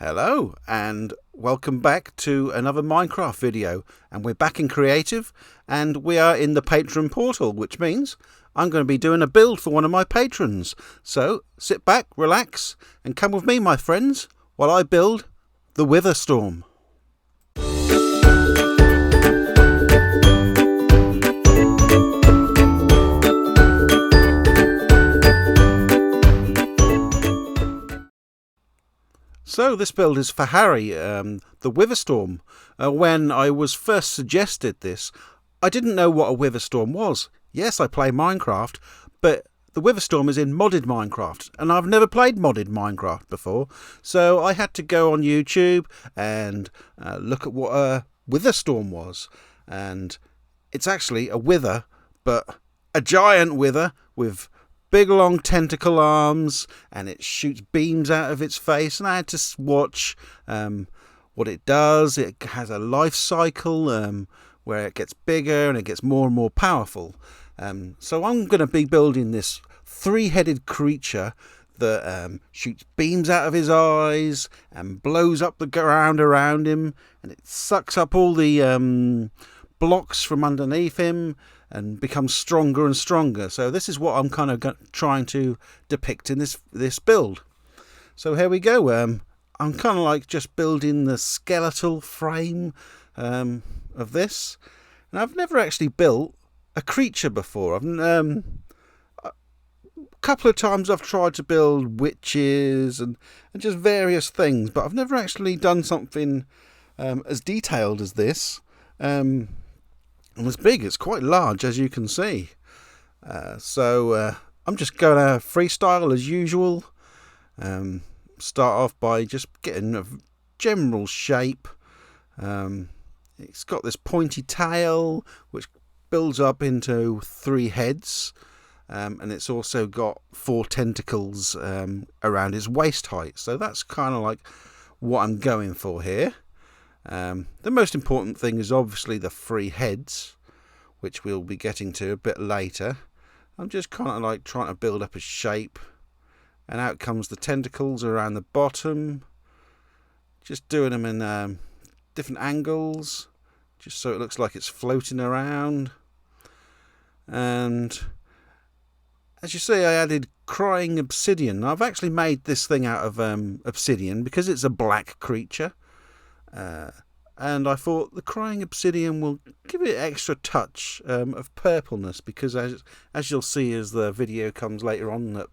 Hello and welcome back to another Minecraft video, and we're back in creative and we are in the Patreon portal, which means I'm going to be doing a build for one of my patrons. So sit back, relax and come with me, my friends, while I build the Wither Storm. So this build is for Harry, the Witherstorm. When I was first suggested this, I didn't know what a Witherstorm was. Yes, I play Minecraft, but the Witherstorm is in modded Minecraft, and I've never played modded Minecraft before. So I had to go on YouTube and look at what a Witherstorm was. And it's actually a wither, but a giant wither with big long tentacle arms, and it shoots beams out of its face, and I had to watch what it does. It has a life cycle where it gets bigger and it gets more and more powerful. So I'm going to be building this three-headed creature that shoots beams out of his eyes and blows up the ground around him, and it sucks up all the blocks from underneath him and becomes stronger and stronger. So this is what I'm kind of trying to depict in this build. So here we go. I'm kind of like just building the skeletal frame of this, and I've never actually built a creature before. A couple of times I've tried to build witches and just various things, but I've never actually done something as detailed as this. And it's big, it's quite large, as you can see. So I'm just going to freestyle as usual. Start off by just getting a general shape. It's got this pointy tail, which builds up into 3 heads. And it's also got 4 tentacles around its waist height. So that's kind of like what I'm going for here. The most important thing is obviously the 3 heads, which we'll be getting to a bit later. I'm just kind of like trying to build up a shape, and out comes the tentacles around the bottom. Just doing them in different angles, just so it looks like it's floating around. And as you see, I added crying obsidian. I've actually made this thing out of obsidian because it's a black creature. And I thought the crying obsidian will give it an extra touch of purpleness, because as you'll see as the video comes later on, that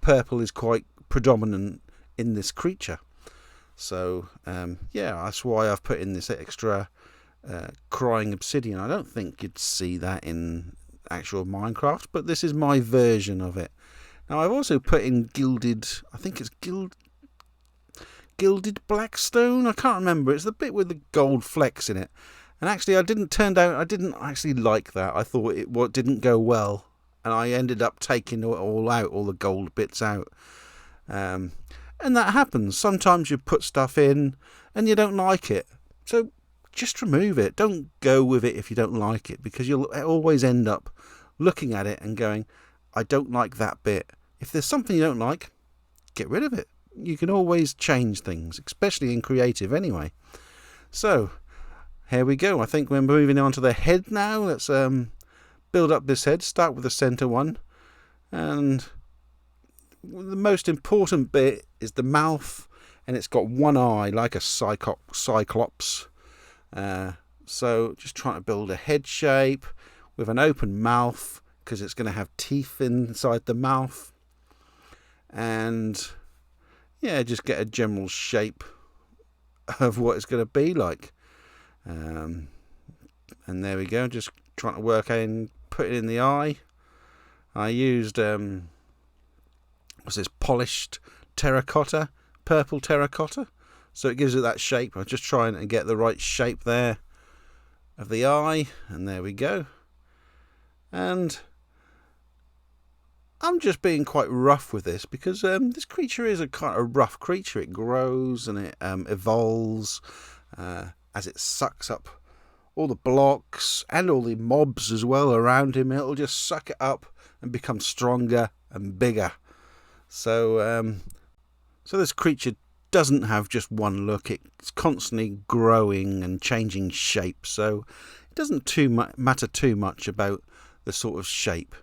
purple is quite predominant in this creature. So yeah, that's why I've put in this extra crying obsidian. I don't think you'd see that in actual Minecraft, but this is my version of it. Now I've also put in gilded, I think it's gilded blackstone. I can't remember. It's the bit with the gold flecks in it. And actually, I didn't actually like that. I thought it didn't go well, and I ended up taking it all out, all the gold bits out. And that happens. Sometimes you put stuff in and you don't like it, so just remove it. Don't go with it if you don't like it, because you'll always end up looking at it and going, I don't like that bit. If there's something you don't like, get rid of it. You can always change things, especially in creative anyway. So here we go. I think we're moving on to the head now. Let's build up this head. Start with the center one, and the most important bit is the mouth, and it's got one eye like a cyclops. So just trying to build a head shape with an open mouth, because it's going to have teeth inside the mouth. And yeah, just get a general shape of what it's going to be like. And there we go, just trying to work out and put it in the eye. I used what's this, polished terracotta, purple terracotta, so it gives it that shape. I'm just trying to get the right shape there of the eye, and there we go. And I'm just being quite rough with this, because this creature is a kind of rough creature. It grows and it evolves as it sucks up all the blocks and all the mobs as well around him. It'll just suck it up and become stronger and bigger. So this creature doesn't have just one look. It's constantly growing and changing shape, so it doesn't matter too much about the sort of shape.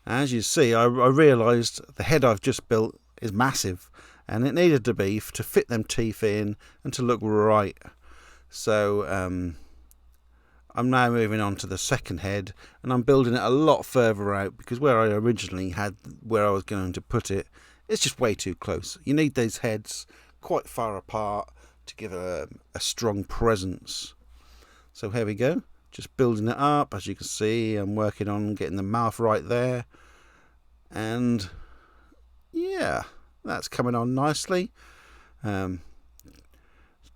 As you see, I realised the head I've just built is massive, and it needed to be to fit them teeth in and to look right. So I'm now moving on to the second head, and I'm building it a lot further out, because where I originally had where I was going to put it, it's just way too close. You need these heads quite far apart to give a strong presence. So here we go, just building it up. As you can see, I'm working on getting the mouth right there, and yeah, that's coming on nicely.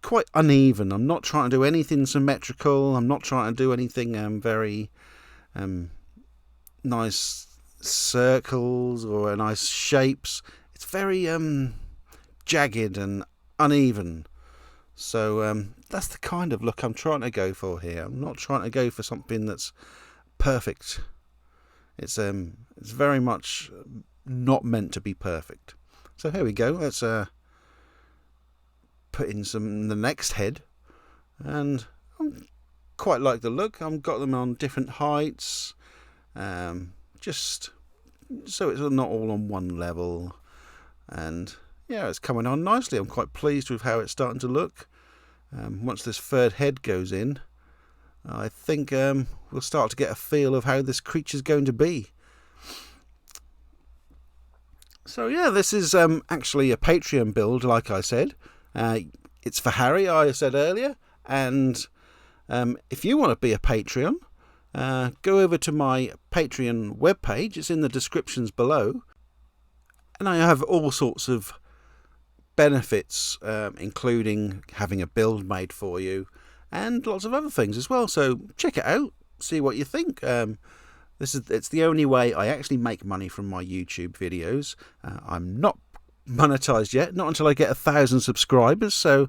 Quite uneven. I'm not trying to do anything symmetrical. I'm not trying to do anything very nice circles or nice shapes. It's very jagged and uneven. So that's the kind of look I'm trying to go for here. I'm not trying to go for something that's perfect. It's very much not meant to be perfect. So here we go. Let's put in the next head, and I quite like the look. I've got them on different heights, just so it's not all on one level, and yeah, it's coming on nicely. I'm quite pleased with how it's starting to look. Once this third head goes in, I think we'll start to get a feel of how this creature's going to be. So yeah, this is actually a Patreon build, like I said. It's for Harry, I said earlier, and if you want to be a Patreon, go over to my Patreon webpage. It's in the descriptions below, and I have all sorts of benefits, including having a build made for you, and lots of other things as well. So check it out, see what you think. It's the only way I actually make money from my YouTube videos. I'm not monetized yet, not until I get 1,000 subscribers. So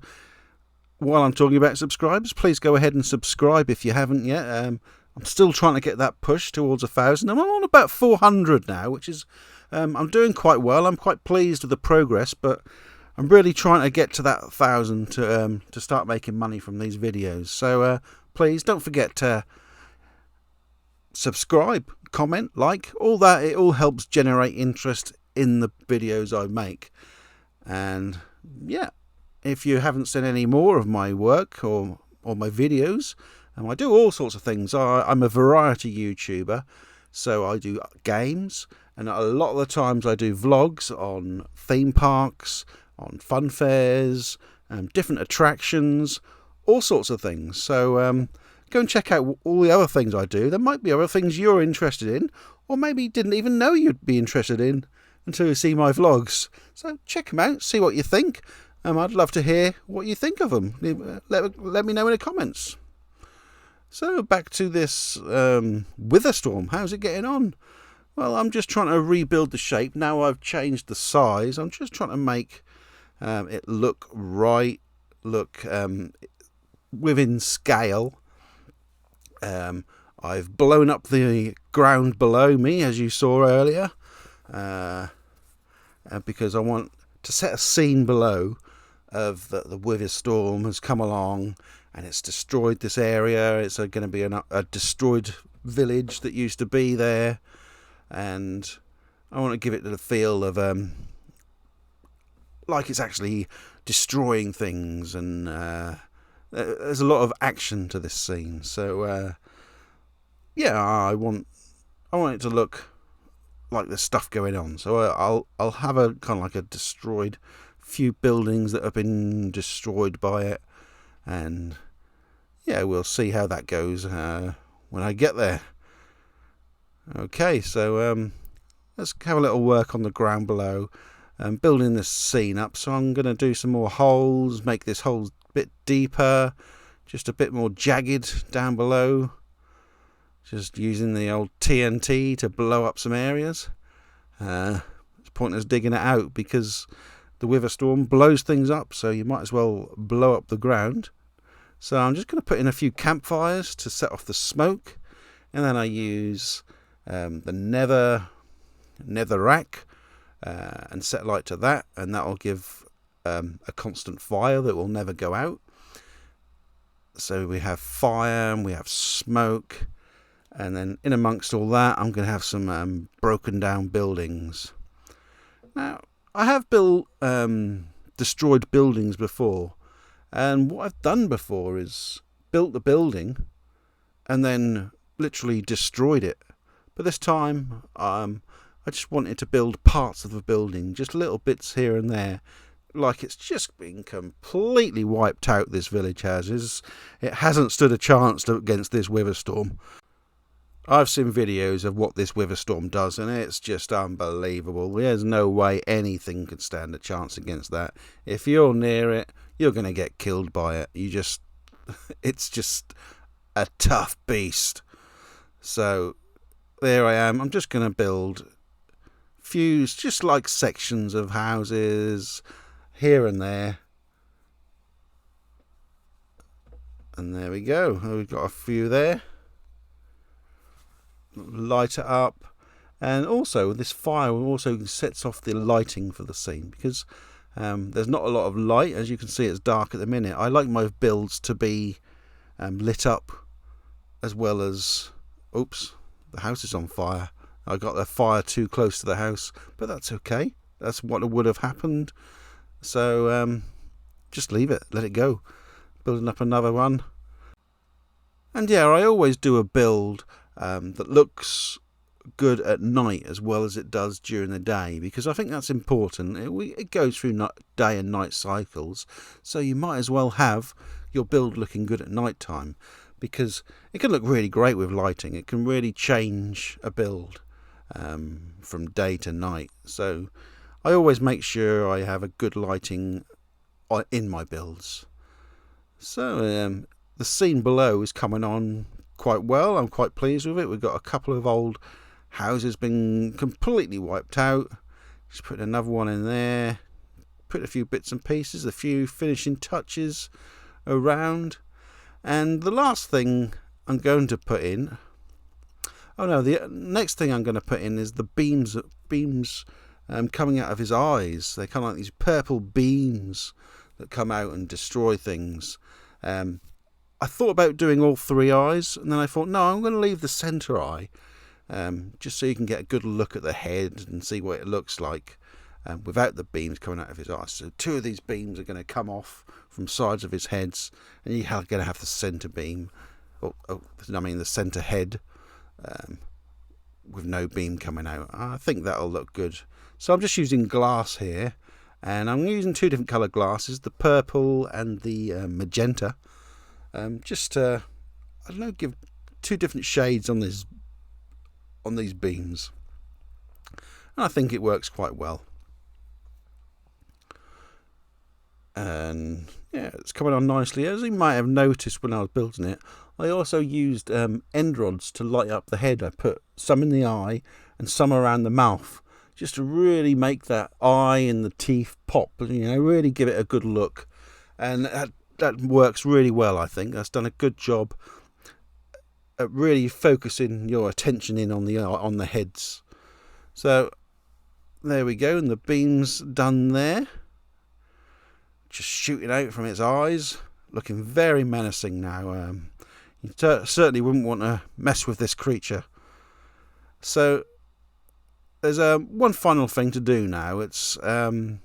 while I'm talking about subscribers, please go ahead and subscribe if you haven't yet. I'm still trying to get that push towards 1,000. I'm on about 400 now, which is I'm doing quite well. I'm quite pleased with the progress, but I'm really trying to get to that 1,000 to start making money from these videos. So please don't forget to subscribe, comment, like, all that. It all helps generate interest in the videos I make. And yeah, if you haven't seen any more of my work or my videos, I do all sorts of things. I'm a variety YouTuber, so I do games, and a lot of the times I do vlogs on theme parks, on fun fairs, different attractions, all sorts of things. So go and check out all the other things I do. There might be other things you're interested in, or maybe didn't even know you'd be interested in until you see my vlogs. So check them out, see what you think. I'd love to hear what you think of them. Let me know in the comments. So back to this Witherstorm. How's it getting on? Well, I'm just trying to rebuild the shape. Now I've changed the size. I'm just trying to make it look right, look within scale. I've blown up the ground below me, as you saw earlier, because I want to set a scene below of the Witherstorm has come along and it's destroyed this area. It's going to be a destroyed village that used to be there, and I want to give it the feel of like it's actually destroying things, and there's a lot of action to this scene. So yeah, I want it to look like there's stuff going on. So I'll have a kind of like a destroyed few buildings that have been destroyed by it, and yeah, we'll see how that goes when I get there. Okay, so let's have a little work on the ground below, building this scene up. So I'm going to do some more holes, make this hole a bit deeper, just a bit more jagged down below, just using the old TNT to blow up some areas. It's pointless digging it out because the Witherstorm blows things up, so you might as well blow up the ground. So I'm just going to put in a few campfires to set off the smoke, and then I use the nether rack and set light to that, and that will give a constant fire that will never go out. So we have fire and we have smoke, and then in amongst all that I'm going to have some broken down buildings. Now I have built destroyed buildings before, and what I've done before is built the building and then literally destroyed it. But this time I just wanted to build parts of the building, just little bits here and there, like it's just been completely wiped out. This village has. It hasn't stood a chance against this Witherstorm. I've seen videos of what this Witherstorm does, and it's just unbelievable. There's no way anything could stand a chance against that. If you're near it, you're going to get killed by it. It's just a tough beast. So there I am. I'm just going to build few, just like sections of houses here and there. And there we go. We've got a few there. Light it up, and also this fire also sets off the lighting for the scene, because there's not a lot of light. As you can see, it's dark at the minute. I like my builds to be lit up, as well as, oops, the house is on fire. I got the fire too close to the house, but that's okay. That's what would have happened. So just leave it, let it go. Building up another one. And yeah, I always do a build that looks good at night as well as it does during the day, because I think that's important. It goes through day and night cycles, so you might as well have your build looking good at night time, because it can look really great with lighting. It can really change a build from day to night. So I always make sure I have a good lighting in my builds. So the scene below is coming on quite well. I'm quite pleased with it. We've got a couple of old houses been completely wiped out. Just put another one in there. Put a few bits and pieces, a few finishing touches around. And the last thing I'm going to put in, oh no, the next thing I'm going to put in is the beams coming out of his eyes. They're kind of like these purple beams that come out and destroy things. I thought about doing all three eyes, and then I thought, no, I'm going to leave the centre eye, just so you can get a good look at the head and see what it looks like without the beams coming out of his eyes. So two of these beams are going to come off from sides of his heads, and you're going to have the centre beam, the centre head, with no beam coming out. I think that'll look good. So I'm just using glass here, and I'm using two different colour glasses, the purple and the magenta. Just I don't know, give two different shades on these beams, and I think it works quite well. And yeah, it's coming on nicely. As you might have noticed when I was building it, I also used end rods to light up the head. I put some in the eye and some around the mouth, just to really make that eye and the teeth pop, really give it a good look. And that works really well. I think that's done a good job at really focusing your attention in on the heads. So there we go, and the beam's done there, just shooting out from its eyes, looking very menacing now. You certainly wouldn't want to mess with this creature. So there's one final thing to do now. It's do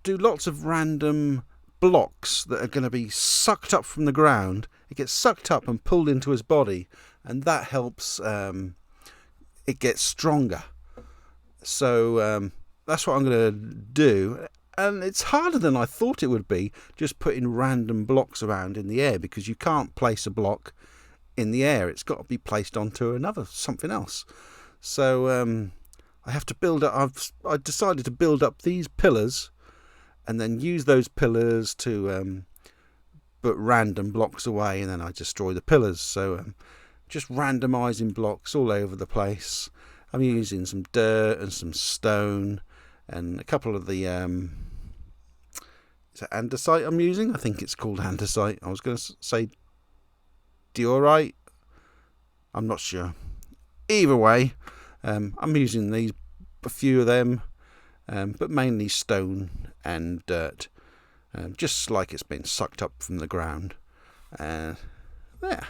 lots of random blocks that are going to be sucked up from the ground. It gets sucked up and pulled into his body, and that helps it get stronger. So that's what I'm going to do. And it's harder than I thought it would be, just putting random blocks around in the air, because you can't place a block in the air. It's got to be placed onto something else. So I have to build up. I decided to build up these pillars, and then use those pillars to put random blocks away, and then I destroy the pillars. So just randomising blocks all over the place. I'm using some dirt and some stone and a couple of the is it andesite I'm using? I think it's called andesite. I was going to say diorite. I'm not sure. Either way, I'm using a few of them. but mainly stone and dirt, just like it's been sucked up from the ground. There,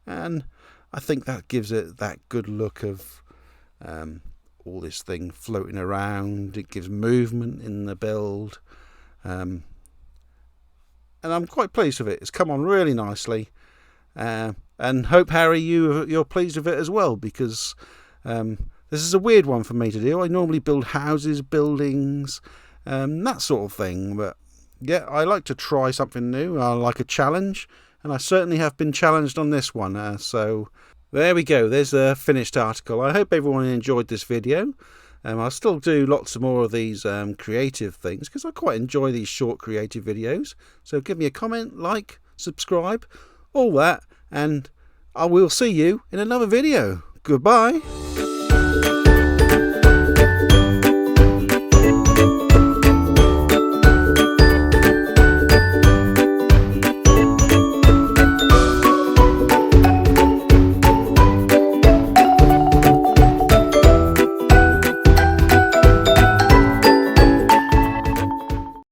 and I think that gives it that good look of all this thing floating around. It gives movement in the build, and I'm quite pleased with it. It's come on really nicely, and hope, Harry, you're pleased with it as well, because this is a weird one for me to do. I normally build houses, buildings, that sort of thing, but yeah, I like to try something new. I like a challenge, and I certainly have been challenged on this one. So there we go. There's a finished article. I hope everyone enjoyed this video. I'll still do lots of more of these creative things, because I quite enjoy these short creative videos. So give me a comment, like, subscribe, all that, and I will see you in another video. Goodbye.